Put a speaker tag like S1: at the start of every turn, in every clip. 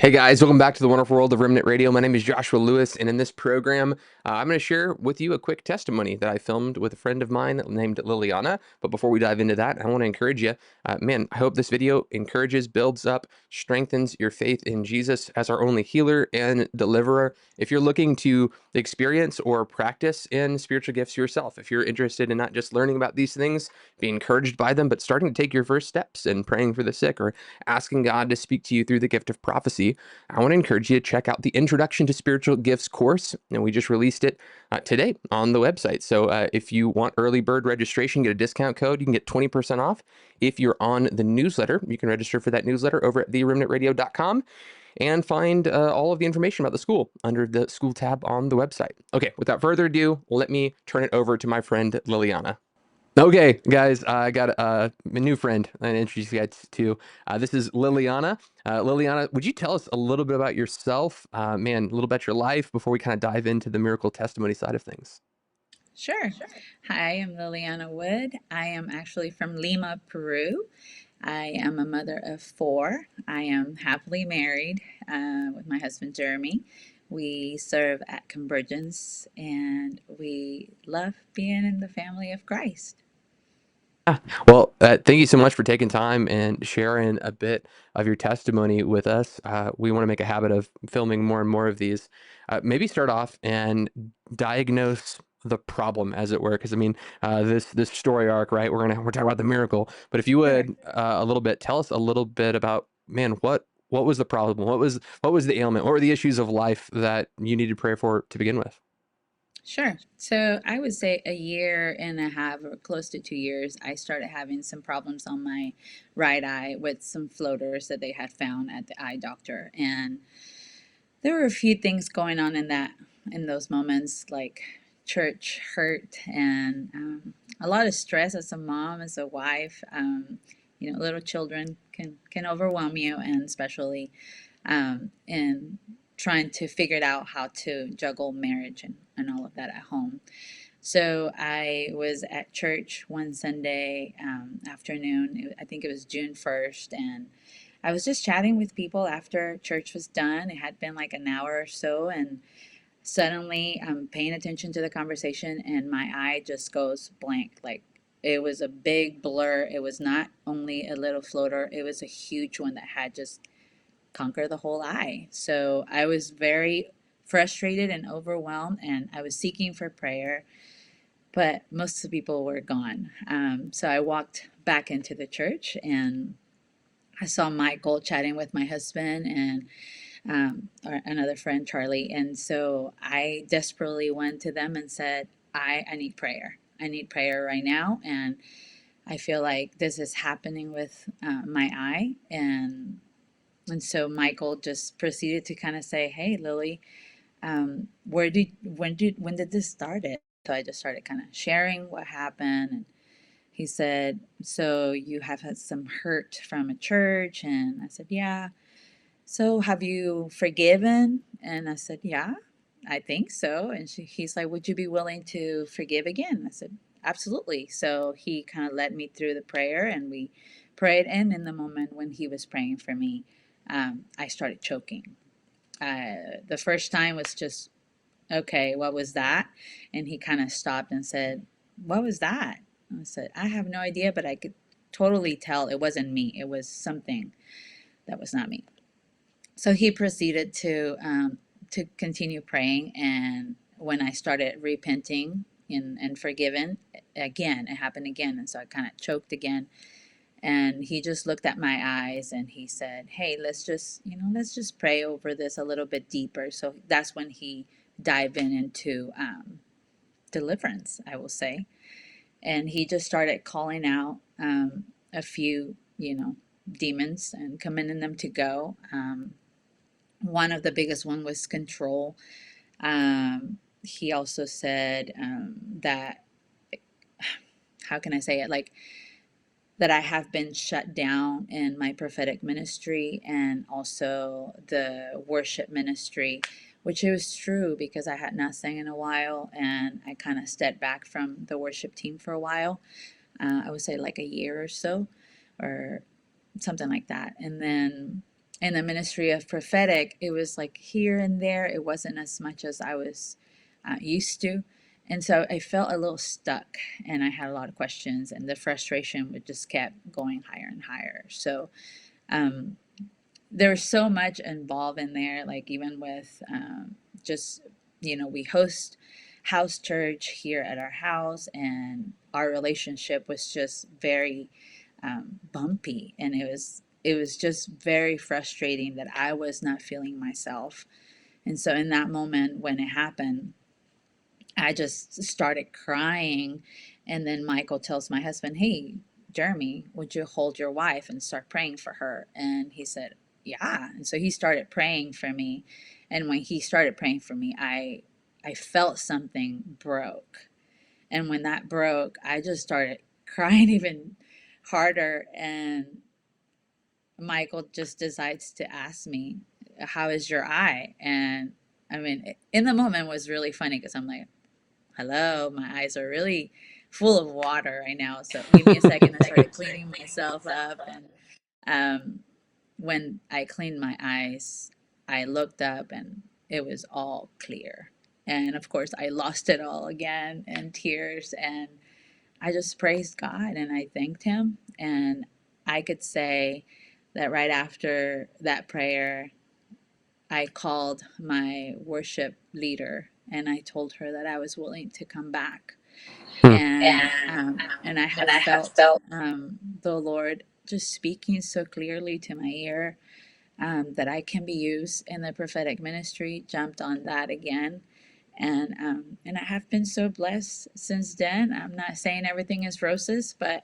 S1: Hey guys, welcome back to the wonderful world of Remnant Radio. My name is Joshua Lewis, and in this program, I'm going to share with you a quick testimony that I filmed with a friend of mine named Liliana. But before we dive into that, I want to encourage you, man, I hope this video encourages, builds up, strengthens your faith in Jesus as our only healer and deliverer. If you're looking to experience or practice in spiritual gifts yourself, if you're interested in not just learning about these things, be encouraged by them, but starting to take your first steps in praying for the sick or asking God to speak to you through the gift of prophecy, I want to encourage you to check out the Introduction to Spiritual Gifts course. And we just released it today on the website. So if you want early bird registration, get a discount code. You can get 20% off. If you're on the newsletter, you can register for that newsletter over at theremnantradio.com and find all of the information about the school under the school tab on the website. Okay, without further ado, let me turn it over to my friend Liliana. Okay, guys, I got a new friend I introduce you guys to. This is Liliana. Liliana, would you tell us a little bit about yourself, man, a little about your life before we kind of dive into the miracle testimony side of things?
S2: Sure. Hi, I'm Liliana Wood. I am actually from Lima, Peru. I am a mother of four. I am happily married with my husband Jeremy. We serve at Convergence and we love being in the family of Christ.
S1: Well, thank you so much for taking time and sharing a bit of your testimony with us. We want to make a habit of filming more and more of these. Maybe start off and diagnose the problem, as it were, because I mean, this story arc, right? We're talking about the miracle, but if you
S2: Sure.
S1: would a little bit, tell us a little bit about, man, what was the problem? What was the ailment? What were the issues of life that you needed prayer for to begin with?
S2: Sure. So I would say a year and a half or close to 2 years, I started having some problems on my right eye with some floaters that they had found at the eye doctor. And there were a few things going on in those moments, like church hurt and a lot of stress as a mom, as a wife. Little children can overwhelm you, and especially in trying to figure it out how to juggle marriage and all of that at home. So I was at church one Sunday afternoon. I think it was June 1st, and I was just chatting with people after church was done. It had been like an hour or so, and suddenly I'm paying attention to the conversation, and my eye just goes blank. Like it was a big blur. It was not only a little floater, it was a huge one that had just conquered the whole eye. So I was very frustrated and overwhelmed, and I was seeking for prayer, but most of the people were gone. So I walked back into the church and I saw Michael chatting with my husband and or another friend, Charlie. And so I desperately went to them and said, I need prayer. I need prayer right now. And I feel like this is happening with my eye. And so Michael just proceeded to kind of say, "Hey, Lily, when did this start?" It so I just started kind of sharing what happened, and he said, "So you have had some hurt from a church?" And I said, "Yeah." "So have you forgiven?" And I said, "Yeah, I think so." And he's like, "Would you be willing to forgive again?" I said, "Absolutely." So he kind of led me through the prayer, and we prayed. And in the moment when he was praying for me, I started choking. The first time was just, "Okay, what was that?" And he kind of stopped and said, "What was that?" And I said, "I have no idea, but I could totally tell it wasn't me. It was something that was not me." So he proceeded to continue praying, and when I started repenting and forgiven, again it happened again, and so I kind of choked again. And he just looked at my eyes and he said, "Hey, let's just pray over this a little bit deeper." So that's when he dived into deliverance, I will say, and he just started calling out a few, demons and commanding them to go. One of the biggest one was control. He also said that, how can I say it, like that I have been shut down in my prophetic ministry and also the worship ministry, which it was true because I had not sang in a while, and I kind of stepped back from the worship team for a while. I would say like a year or so, or something like that. And then in the ministry of prophetic, it was like here and there. It wasn't as much as I was used to. And so I felt a little stuck and I had a lot of questions, and the frustration would just kept going higher and higher. So um, there's so much involved in there, like even with just, we host house church here at our house, and our relationship was just very bumpy, and it was just very frustrating that I was not feeling myself. And so in that moment when it happened, I just started crying. And then Michael tells my husband, "Hey, Jeremy, would you hold your wife and start praying for her?" And he said, "Yeah." And so he started praying for me. And when he started praying for me, I felt something broke. And when that broke, I just started crying even harder. And Michael just decides to ask me, "How is your eye?" And I mean, in the moment was really funny because I'm like, "Hello, my eyes are really full of water right now." So give me a second. I started cleaning myself up. And um, when I cleaned my eyes, I looked up and it was all clear. And of course, I lost it all again in tears. And I just praised God and I thanked Him. And I could say that right after that prayer, I called my worship leader and I told her that I was willing to come back.
S1: Hmm.
S2: And I have felt the Lord just speaking so clearly to my ear, that I can be used in the prophetic ministry. Jumped on that again, and I have been so blessed since then. I'm not saying everything is roses, but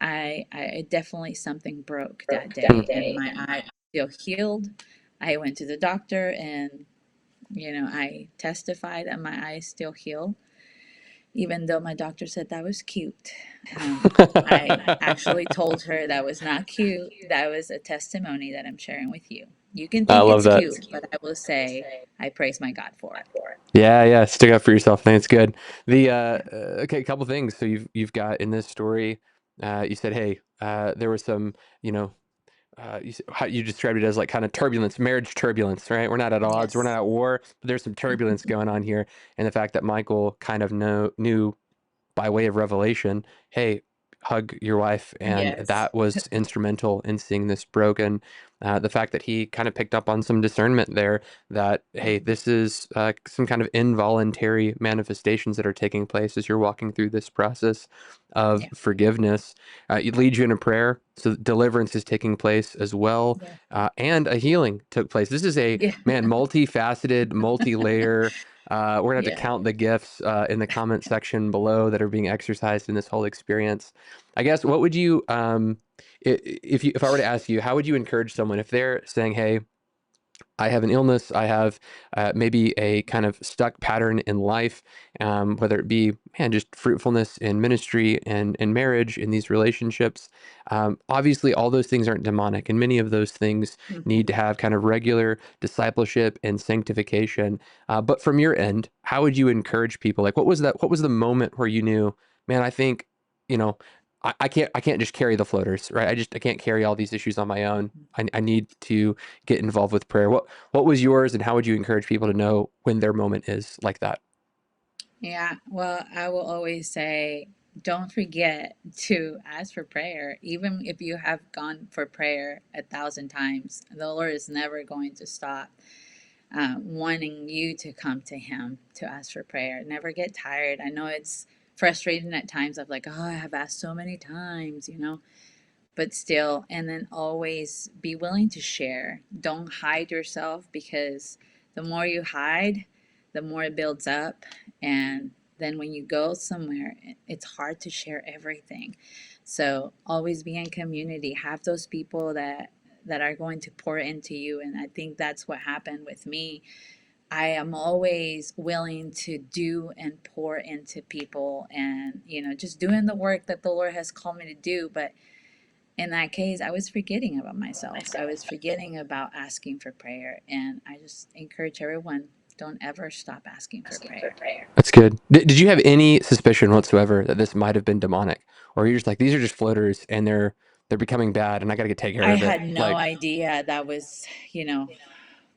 S2: I definitely something broke that day, and my eye still healed. I went to the doctor, and I testified that my eyes still heal, even though my doctor said that was cute. I actually told her that was not cute. That was a testimony that I'm sharing with you. You can
S1: I
S2: think
S1: love
S2: it's
S1: that.
S2: cute, but I will say I praise my God for it.
S1: Yeah, yeah. Stick up for yourself. I think it's good. The okay, a couple things. So you've got in this story, you said, hey, there was some, you know, how you described it as like kind of turbulence, marriage turbulence, right? We're not at odds, we're not
S2: Yes.
S1: at war, but there's some turbulence going on here, and the fact that Michael kind of knew by way of revelation, hey, hug your wife. And
S2: Yes.
S1: that was instrumental in seeing this broken. The fact that he kind of picked up on some discernment there that, hey,
S2: Mhm.
S1: this is some kind of involuntary manifestations that are taking place as you're walking through this process of
S2: Yeah.
S1: forgiveness. It leads you in a prayer. So deliverance is taking place as well.
S2: Yeah.
S1: And a healing took place. This is a,
S2: Yeah.
S1: man, multifaceted, multi-layer. We're gonna have to
S2: Yeah.
S1: count the gifts in the comment section below that are being exercised in this whole experience. I guess what would you, if I were to ask you, how would you encourage someone if they're saying, "Hey, I have an illness. I have maybe a kind of stuck pattern in life, whether it be, man, just fruitfulness in ministry and in marriage, in these relationships. Obviously, all those things aren't demonic, and many of those things need
S2: Mhm.
S1: to have kind of regular discipleship and sanctification. But from your end, how would you encourage people? Like, what was that? What was the moment where you knew, man, I think, you know, I can't just carry the floaters, right? I can't carry all these issues on my own. I need to get involved with prayer. What was yours, and how would you encourage people to know when their moment is like that?
S2: Yeah, well, I will always say, don't forget to ask for prayer. Even if you have gone for prayer 1,000 times, the Lord is never going to stop wanting you to come to Him to ask for prayer. Never get tired. I know it's frustrating at times of like, oh, I have asked so many times, but still, and then always be willing to share. Don't hide yourself, because the more you hide, the more it builds up. And then when you go somewhere, it's hard to share everything. So always be in community. Have those people that are going to pour into you. And I think that's what happened with me. I am always willing to do and pour into people, and just doing the work that the Lord has called me to do. But in that case, I was forgetting about myself. I was forgetting about asking for prayer. And I just encourage everyone, don't ever stop asking for prayer.
S1: That's good. Did you have any suspicion whatsoever that this might have been demonic, or you're just like, these are just floaters and they're they're becoming bad and I got to get take care
S2: I
S1: of it.
S2: had no
S1: Like,
S2: idea that was,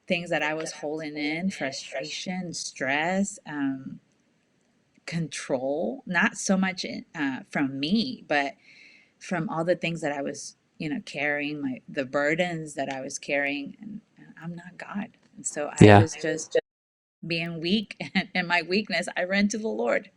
S2: things that I was holding in, frustration, stress, control, not so much from me, but from all the things that I was, carrying, the burdens that I was carrying, and I'm not God. And so I
S1: yeah.
S2: was just being weak, and in my weakness, I ran to the Lord.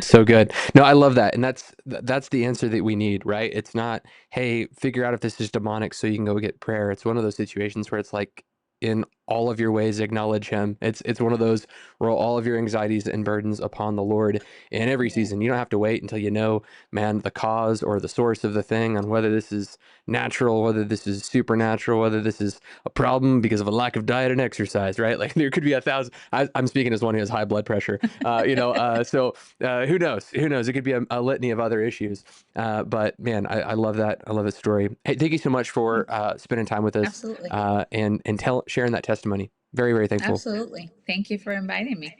S1: So good. No, I love that. And that's the answer that we need, right? It's not, hey, figure out if this is demonic so you can go get prayer. It's one of those situations where it's like, in all of your ways acknowledge him. It's one of those, roll all of your anxieties and burdens upon the Lord in every
S2: Yeah.
S1: season. You don't have to wait until you know, man, the cause or the source of the thing, on whether this is natural, whether this is supernatural, whether this is a problem because of a lack of diet and exercise, right? Like there could be a thousand. I'm speaking as one who has high blood pressure. So who knows? Who knows? It could be a litany of other issues. But man, I love that. I love that story. Hey, thank you so much for spending time with us
S2: Absolutely.
S1: and sharing that testimony. Very, very thankful.
S2: Absolutely. Thank you for inviting me.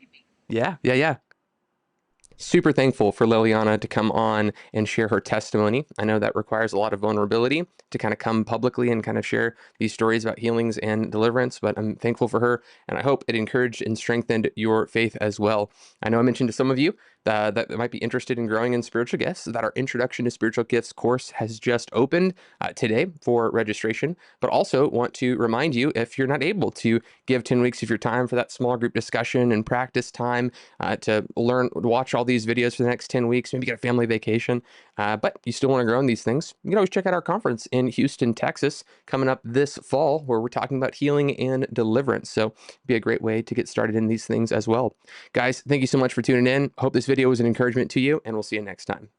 S1: Yeah, yeah, yeah. Super thankful for Liliana to come on and share her testimony. I know that requires a lot of vulnerability to kind of come publicly and kind of share these stories about healings and deliverance, but I'm thankful for her, and I hope it encouraged and strengthened your faith as well. I know I mentioned to some of you that might be interested in growing in spiritual gifts that our Introduction to Spiritual Gifts course has just opened today for registration, but also want to remind you, if you're not able to give 10 weeks of your time for that small group discussion and practice time, to watch all these videos for the next 10 weeks, maybe get a family vacation, but you still want to grow in these things, you can always check out our conference in Houston, Texas, coming up this fall, where we're talking about healing and deliverance. So it'd be a great way to get started in these things as well. Guys, thank you so much for tuning in. Hope this video was an encouragement to you, and we'll see you next time.